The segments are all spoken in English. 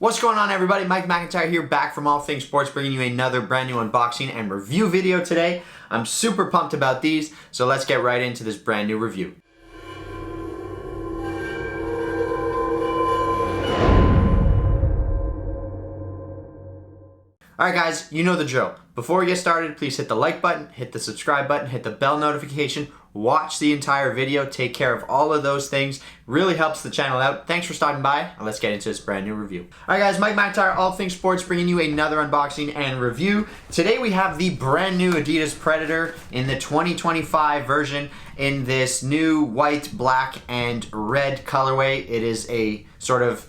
What's going on, everybody? Mike McIntyre here, back from All Things Sports, bringing you another brand new unboxing and review video today. I'm super pumped about these, so let's get right into this brand new review. Alright guys, you know the drill. Before we get started, please hit the like button, hit the subscribe button, hit the bell notification, watch the entire video, take care of all of those things. Really helps the channel out. Thanks for stopping by, and let's get into this brand new review. Alright guys, Mike McIntyre, All Things Sports, bringing you another unboxing and review. Today we have the brand new Adidas Predator in the 2025 version in this new white, black, and red colorway. It is a sort of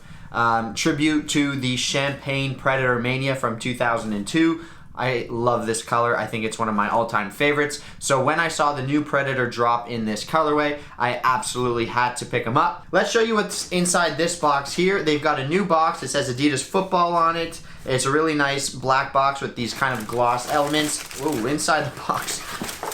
tribute to the Champagne Predator Mania from 2002. I love this color. I think it's one of my all-time favorites. So when I saw the new Predator drop in this colorway, I absolutely had to pick them up. Let's show you what's inside this box here. They've got a new box. It says Adidas Football on it. It's a really nice black box with these kind of gloss elements. Ooh, inside the box.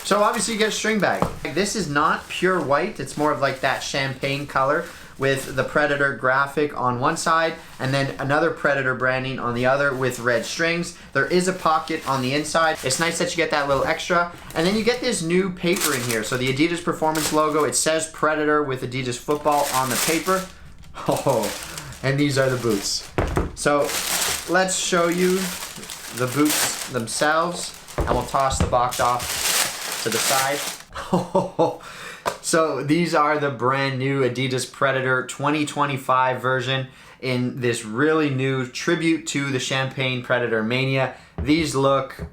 So obviously you get a string bag. This is not pure white. It's more of like that champagne color, with the Predator graphic on one side and then another Predator branding on the other with red strings. There is a pocket on the inside. It's nice that you get that little extra. And then you get this new paper in here. So the Adidas Performance logo, it says Predator with Adidas Football on the paper. Oh, and these are the boots. So let's show you the boots themselves, and we'll toss the box off to the side. So these are the brand new Adidas Predator 2025 version in this really new tribute to the Champagne Predator Mania. These look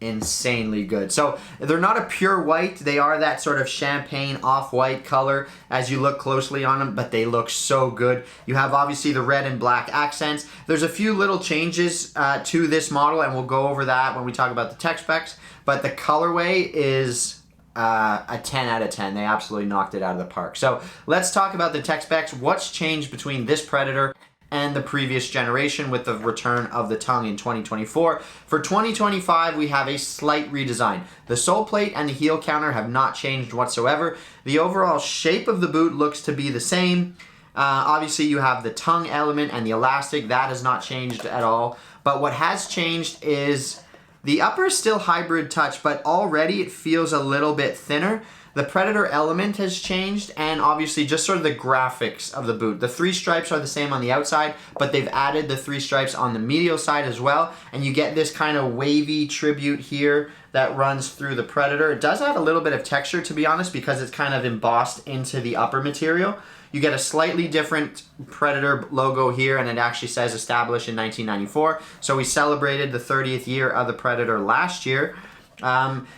insanely good. So they're not a pure white. They are that sort of champagne off-white color as you look closely on them, but they look so good. You have obviously the red and black accents. There's a few little changes to this model, and we'll go over that when we talk about the tech specs, but the colorway is a 10 out of 10. They absolutely knocked it out of the park. So let's talk about the tech specs. What's changed between this Predator and the previous generation with the return of the tongue in 2024. For 2025, we have a slight redesign. The sole plate and the heel counter have not changed whatsoever. The overall shape of the boot looks to be the same. Obviously, you have the tongue element and the elastic. That has not changed at all. But what has changed is the upper is still hybrid touch, but already it feels a little bit thinner. The Predator element has changed, and obviously just sort of the graphics of the boot. The three stripes are the same on the outside, but they've added the three stripes on the medial side as well, and you get this kind of wavy tribute here that runs through the Predator. It does add a little bit of texture, to be honest, because it's kind of embossed into the upper material. You get a slightly different Predator logo here, and it actually says established in 1994. So we celebrated the 30th year of the Predator last year.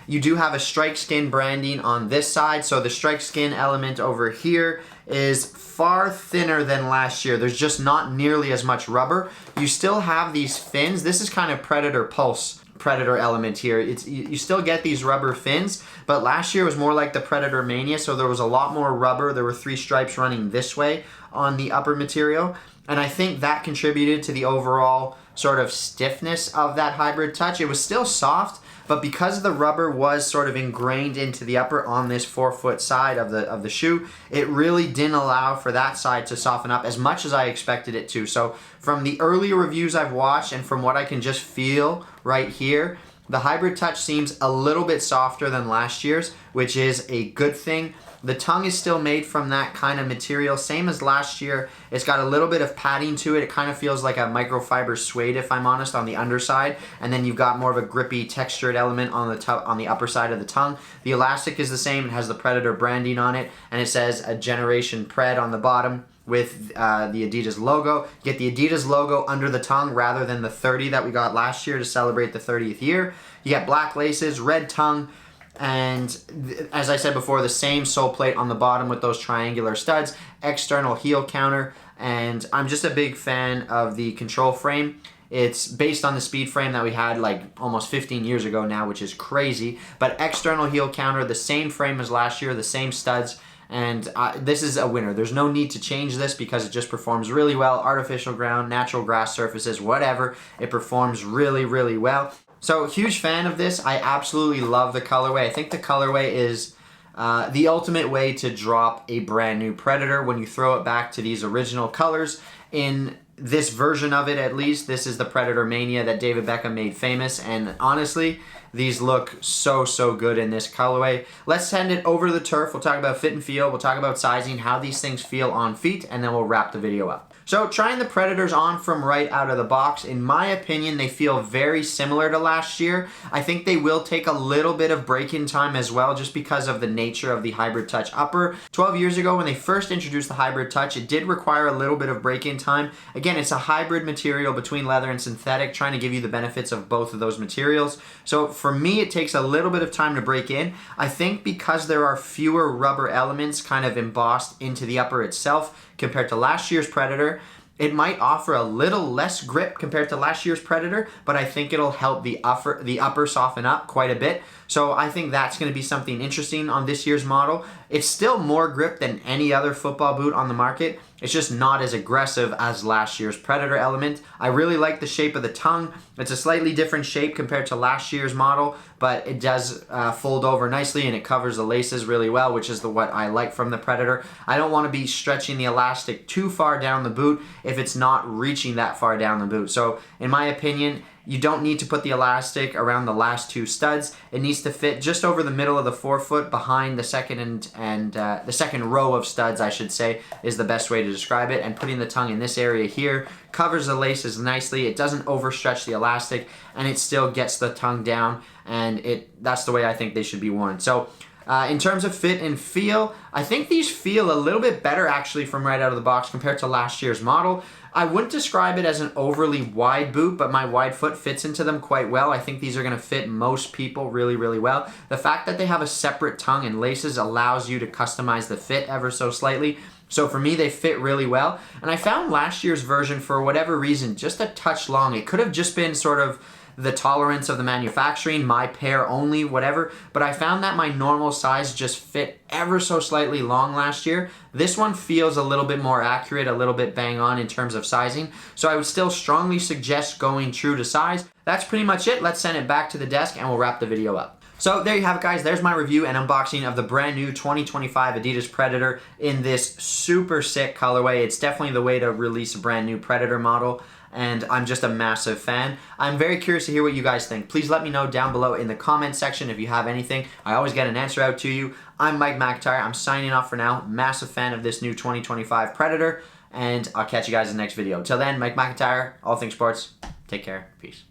You do have a strike skin branding on this side. So the strike skin element over here is far thinner than last year. There's just not nearly as much rubber. You still have these fins. This is kind of Predator Pulse Predator element here. You still get these rubber fins, but last year was more like the Predator Mania, so there was a lot more rubber. There were three stripes running this way on the upper material, and I think that contributed to the overall sort of stiffness of that hybrid touch. It was still soft, but because the rubber was sort of ingrained into the upper on this forefoot side of the shoe, it really didn't allow for that side to soften up as much as I expected it to. So from the earlier reviews I've watched and from what I can just feel right here, the hybrid touch seems a little bit softer than last year's, which is a good thing. The tongue is still made from that kind of material, same as last year. It's got a little bit of padding to it. It kind of feels like a microfiber suede, if I'm honest, on the underside. And then you've got more of a grippy, textured element on the upper side of the tongue. The elastic is the same. It has the Predator branding on it, and it says a Generation Pred on the bottom with the Adidas logo. You get the Adidas logo under the tongue rather than the 30 that we got last year to celebrate the 30th year. You get black laces, red tongue, and as I said before, the same sole plate on the bottom with those triangular studs, external heel counter, and I'm just a big fan of the control frame. It's based on the speed frame that we had like almost 15 years ago now, which is crazy, but external heel counter, the same frame as last year, the same studs, and this is a winner. There's no need to change this because it just performs really well. Artificial ground, natural grass surfaces, whatever, it performs really, really well. So huge fan of this. I absolutely love the colorway. I think the colorway is the ultimate way to drop a brand new Predator when you throw it back to these original colors in this version of it, at least, this is the Predator Mania that David Beckham made famous, and honestly, these look so good in this colorway. Let's send it over to the turf. We'll talk about fit and feel, we'll talk about sizing, how these things feel on feet, and then we'll wrap the video up. So trying the Predators on from right out of the box, in my opinion, they feel very similar to last year. I think they will take a little bit of break-in time as well, just because of the nature of the Hybrid Touch upper. 12 years ago, when they first introduced the Hybrid Touch, it did require a little bit of break-in time. Again, it's a hybrid material between leather and synthetic, trying to give you the benefits of both of those materials. So for me, it takes a little bit of time to break in. I think because there are fewer rubber elements kind of embossed into the upper itself compared to last year's Predator, it might offer a little less grip compared to last year's Predator, but I think it'll help the upper soften up quite a bit. So I think that's going to be something interesting on this year's model. It's still more grip than any other football boot on the market. It's just not as aggressive as last year's Predator element. I really like the shape of the tongue. It's a slightly different shape compared to last year's model, but it does fold over nicely and it covers the laces really well, which is what I like from the Predator. I don't want to be stretching the elastic too far down the boot if it's not reaching that far down the boot. So in my opinion, you don't need to put the elastic around the last two studs. It needs to fit just over the middle of the forefoot behind the second the second row of studs, I should say, is the best way to describe it. And putting the tongue in this area here covers the laces nicely. It doesn't overstretch the elastic, and it still gets the tongue down, and that's the way I think they should be worn. So in terms of fit and feel, I think these feel a little bit better actually from right out of the box compared to last year's model. I wouldn't describe it as an overly wide boot, but my wide foot fits into them quite well. I think these are going to fit most people really well. The fact that they have a separate tongue and laces allows you to customize the fit ever so slightly. So for me, they fit really well. And I found last year's version, for whatever reason, just a touch long. It could have just been sort of the tolerance of the manufacturing, my pair only, whatever, but I found that my normal size just fit ever so slightly long last year. This one feels a little bit more accurate, a little bit bang on in terms of sizing, so I would still strongly suggest going true to size. That's pretty much it. Let's send it back to the desk and we'll wrap the video up. So there you have it, guys. There's my review and unboxing of the brand new 2025 Adidas Predator in this super sick colorway. It's definitely the way to release a brand new Predator model, and I'm just a massive fan. I'm very curious to hear what you guys think. Please let me know down below in the comment section if you have anything. I always get an answer out to you. I'm Mike McIntyre. I'm signing off for now. Massive fan of this new 2025 Predator, and I'll catch you guys in the next video. Till then, Mike McIntyre, all things sports. Take care. Peace.